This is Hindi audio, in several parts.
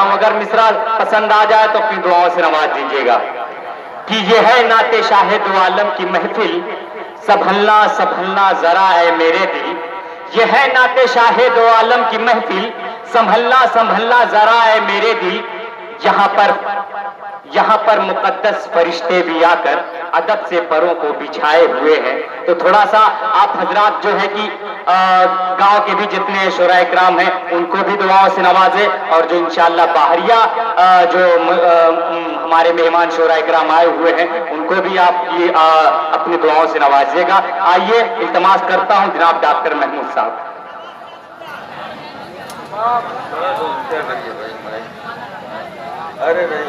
हूं, अगर मिसरा पसंद आ जाए तो अपनी दुआओं से नवाज दीजिएगा कि ये है नाते शाहे दो आलम की महफिल, संभलना संभलना जरा है मेरे दिल। ये है नाते शाहे दो आलम की महफिल, संभलना संभलना जरा है मेरे दिल। यहाँ पर मुकद्दस फरिश्ते भी आकर अदब से परों को बिछाए हुए हैं। तो थोड़ा सा आप हजरात जो है कि गांव के भी जितने शोरा इकराम हैं उनको भी दुआओं से नवाजे, और जो इंशाअल्लाह बाहरिया जो हमारे मेहमान शोरा इकराम आए हुए हैं उनको भी आप ये अपनी दुआओं से नवाजिएगा। आइए इल्तमास करता हूं जनाब डॉक्टर महमूद साहब। अरे नहीं,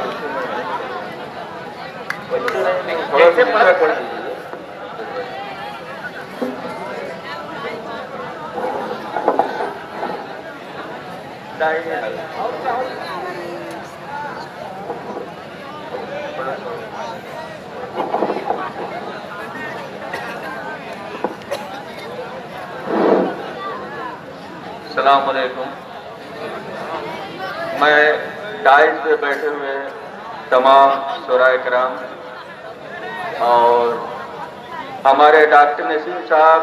कैसे पूरा कर दीजिए। अस्सलाम वालेकुम। मैं डाइस पे बैठे हुए तमाम शोराए कराम और हमारे डॉक्टर नसीम साहब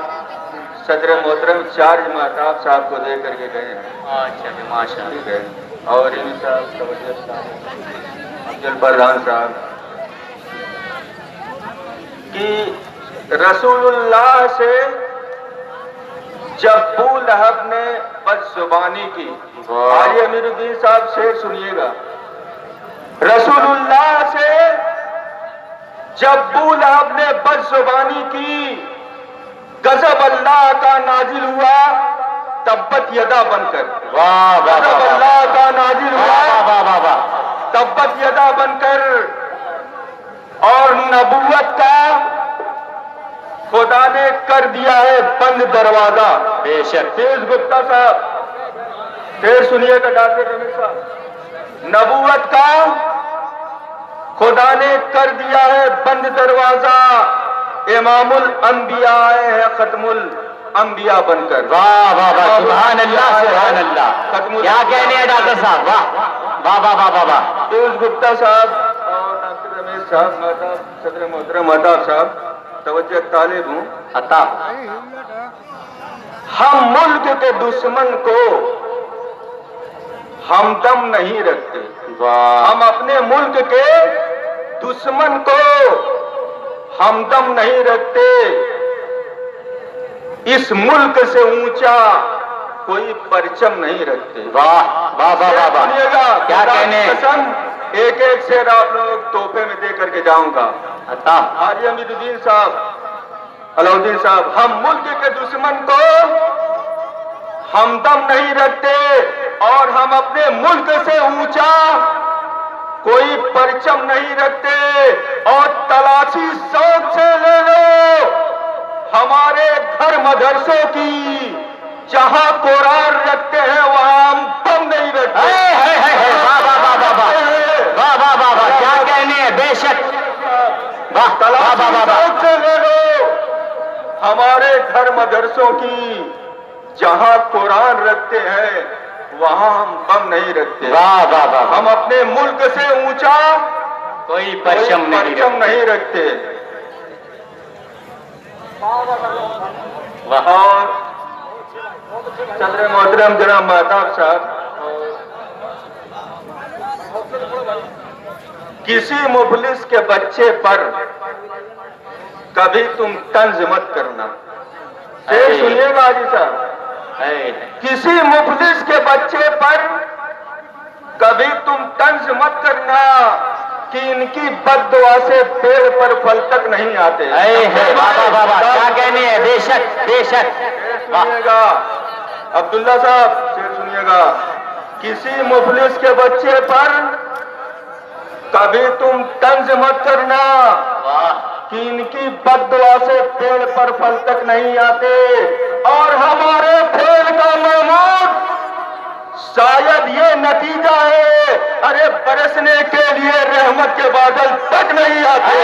सदर मोहतरम चार्ज महताब साहब को दे करके गए हैं। अच्छा माशा, ठीक है। और इन साहब तवज्जो साहब अब्दुल प्रधान साहब कि रसूलुल्लाह से जब अबू लहब ने बदजुबानी की, आलिया अमीरुद्दीन साहब शेर सुनिएगा। रसूलुल्लाह से जब अबू लहब ने बदजुबानी की, गजब अल्लाह का नाजिल हुआ तब्बत यदा बनकर। वाह वाह, गजब अल्लाह का नाजिल हुआ वाह वाह वाह, तब्बत यदा बनकर। और नबूवत का खुदा ने कर दिया है बंद दरवाजा। बेशक। तेज गुप्ता साहब फिर सुनिएगा डॉक्टर रमेश साहब। नबूवत का खुदा ने कर दिया है बंद दरवाजा, इमामुल अंबिया है खत्मुल अंबिया बनकर। वाह वाह वाह, सुभान अल्लाह सुभान अल्लाह। क्या कहने हैं डॉक्टर साहब, वाह वाह वाह वाह वाह। तेज गुप्ता साहब और डॉक्टर रमेश साहब, महताब सदर मोहतरम महताब साहब तवज्जो तालिब हूँ। अता हम मुल्क के दुश्मन को हमदम नहीं रखते। वाह, हम अपने मुल्क के दुश्मन को हमदम नहीं रखते। इस मुल्क से ऊंचा कोई परचम नहीं रखते। वाह वाह वाह वाह वाह, सुनिएगा, क्या कहने। कसम एक एक शेर आप लोग तोहफे में दे करके जाऊंगा। अता हाजी अमीरुद्दीन साहब, अलाउद्दीन साहब, हम मुल्क के दुश्मन को हमदम नहीं रखते और हम अपने मुल्क से ऊंचा कोई परचम नहीं रखते। और तलाशी शौक से ले लो हमारे घर मदरसों की, जहां कुरान रखते हैं वहां हम बम नहीं रखते। वाह वाह वाह वाह वाह वाह वाह वाह, क्या कहने हैं। बेशक, वाह वाह वाह वाह वाह। शौक से ले लो हमारे घर मदरसों की, जहां कुरान रखते हैं वहां हम बम नहीं रखते। वाह वाह वाह, हम अपने मुल्क से ऊंचा कोई परचम नहीं रखते। वाह, और सदर मोहतरम जनाब महताब साहब, किसी मुफलिस के बच्चे पर कभी तुम तंज मत करना। शेर सुनिएगा हाजी साहब। किसी मुफलिस के बच्चे पर कभी तुम तंज मत करना कि इनकी बद्दुआ से पेड़ पर फल तक नहीं आते। वाह वाह वाह, क्या कहने हैं। बेशक बेशक, सुनिएगा अब्दुल्ला साहब, शेर सुनिएगा। किसी मुफलिस के बच्चे पर कभी तुम तंज मत करना कि इनकी बद्दुआ से पेड़ पर फल तक नहीं आते। और हमारे फेल का महमूद शायद ये नतीजा है, अरे बरसने के लिए रहमत के बादल तक नहीं आते।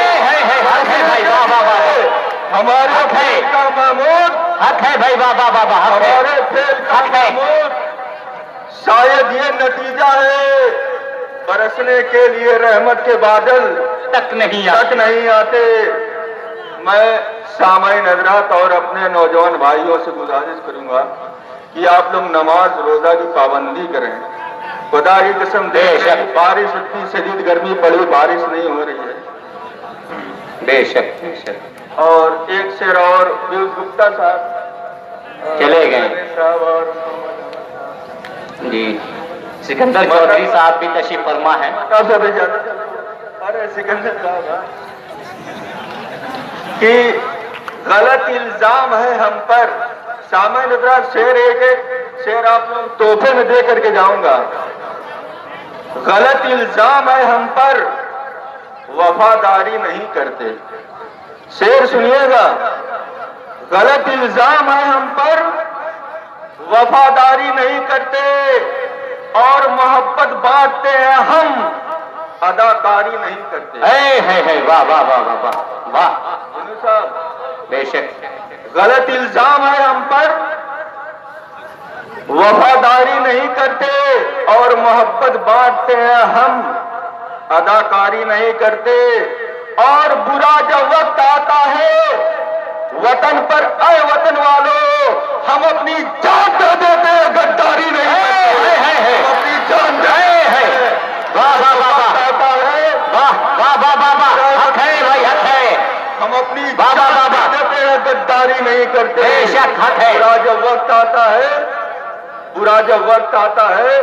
हमारे फेल का महमूद हक है भाई, वाह वाह वाह वाह, हमारे फेल का महमूद शायद ये नतीजा है बरसने के लिए रहमत के बादल तक नहीं आते। मैं सामाईन हज़रात और अपने नौजवान भाइयों से गुजारिश करूंगा कि आप लोग नमाज रोजा की पाबंदी करें। खुदा की कसम देशक बारिश इतनी शदीद गर्मी पड़ी, बारिश नहीं हो रही है। बेशक। और एक शेर और पीयूष गुप्ता साहब चले गए साहब और जी, सिकंदर चौधरी साहब भी तशरीफ फरमा है। अरे सिकंदर साहब कि गलत इल्जाम है हम पर। सामान्य हज़रात शेर एक शेर आप लोग तोहफे में दे करके जाऊंगा। गलत इल्जाम है हम पर, वफादारी नहीं करते। शेर सुनिएगा, गलत इल्जाम है हम पर, वफादारी नहीं करते और मोहब्बत बांटते हैं हम, अदाकारी नहीं करते। है वाह वाह वाह वाह वाह वाह साहब बेशक। गलत इल्जाम है हम पर, वफादारी नहीं करते और मोहब्बत बांटते हैं हम, अदाकारी नहीं करते। और बुरा जब वक्त आता है वतन पर, अय वतन वालों हम अपनी जान दे देते हैं, गद्दारी नहीं करते। हम अपनी जान दे वाह वाह वाह वाह आता है, वाह वाह वाह वाह वाह हक है भाई, हक है। हम अपनी वाह, वाह, वाह, जान वाह। दे देते हैं, गद्दारी नहीं करते। बेशक हक है। बुरा जब वक्त आता है, बुरा जब वक्त आता है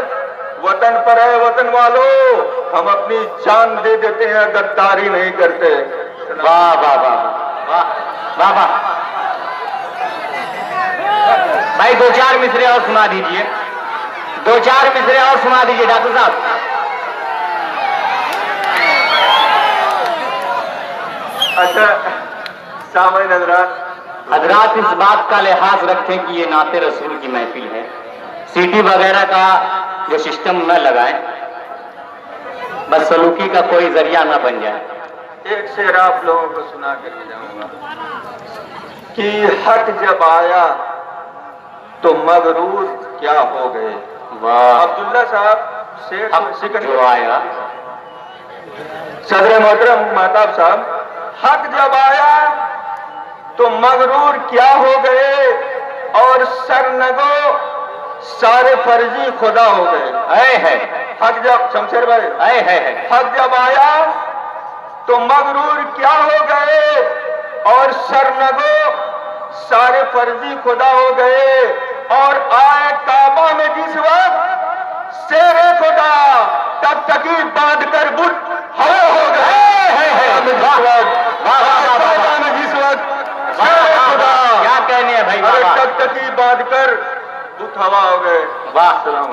वतन पर है वतन वालों हम अपनी जान दे देते हैं, गद्दारी नहीं करते। वाह वाह वाह वाह वाह वाह। भाई दो चार मिसरे और सुना दीजिए, दो चार मिसरे और सुना दीजिए डॉक्टर साहब। अच्छा सामाईन हजरात इस बात का लिहाज रखें कि ये नाते रसूल की महफिल है, सीटी वगैरह का जो सिस्टम न लगाएं, बस सलूकी का कोई जरिया न बन जाए। एक शेर आप लोगों को सुना कर जाऊंगा कि हक जब आया तो मगरूर क्या हो गए। वाह अब्दुल्ला साहब शेर हक जो आया, सदर मोहतरम महताब साहब, हक जब आया तो मगरूर क्या हो गए और सरनगो सारे फर्जी खुदा हो गए। है हक जब शमशेर भाई है हक जब आया तो मगरूर क्या हो गए और सरनगो सारे फर्जी खुदा हो गए। और आए काबा में जिस वक्त शेरे खुदा टकटकी बांध कर बुत हवा हो गए। काबा में जिस वक्त शेरे खुदा क्या कहने हैं भाई, अरे वाह टकटकी बांध कर बुत हवा हो गए। वाह। सलाम।